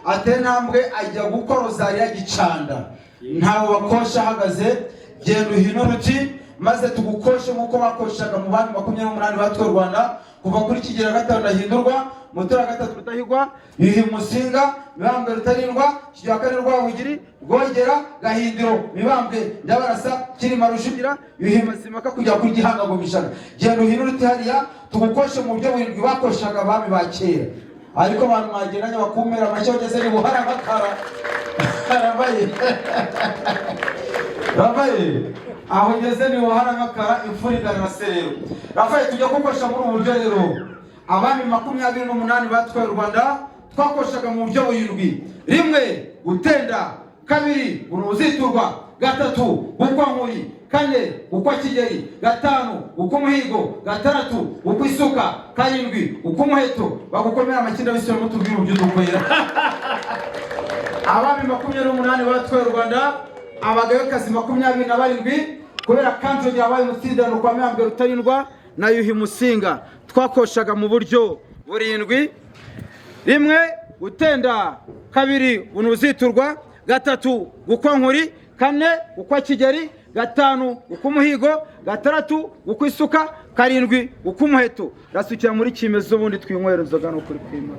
atenambwe ajya gukora rozariya Gicanda. Ntawe bakosha ahagaze, genda uhino ruti maze tugukoshe nkuko bakoshaga mu bandi 28 batwe Rwanda kuva kuri Kigera gatanu ndahindurwa Mutara gatatu Rudahigwa Yuhi Musinga Mibambwe Rutarindwa Kigera kane Rwabugiri Rwogera Gahindiro Mibambwe Ndabarasa Kirima Rushugira Yuhi Mazimaka kujya kuri Gihanga ngo bishaka genda uhino ruti hariya tugukoshe mu byo burindwi bakoshaga bami bakera. Ariko abantu mageranya bakumera amashyo bageze ni buhara bakara Rafaye aho ngeze ni buhara bakara imfurida na serero. Rafaye tujya gukosha muri ubu buryo rero abami 28 batwaye Rwanda twakoshaga mu buryo burindwi. Rimwe gutenda, kabiri uruziturwa, gatatu gukwa nkuri, kane gukwa Kigeri, gatanu gukwa Muhigo, gatandatu gukwa Isuka, karindwi gukwa Muheto. Bagukomera amakinda bisira mutubwira uburyo dukwera. Abami 28 batwaye Rwanda, abagabekazi 27 kubera kanjo yabaye mutsidano kwa Mibambwe Rutarindwa na Yuhi Musinga twakoshaga mu buryo burindwi. Rimwe gutenda, kabiri unuziturwa, gatatu gukwa nkuri, kane gukwa Kigeri, gatanu gukwa Muhigo, gatandatu gukwa Isuka, karindwi gukwa Muheto. Rasukira muri kimezo ubundi twinywera inzoga no kuri kwima.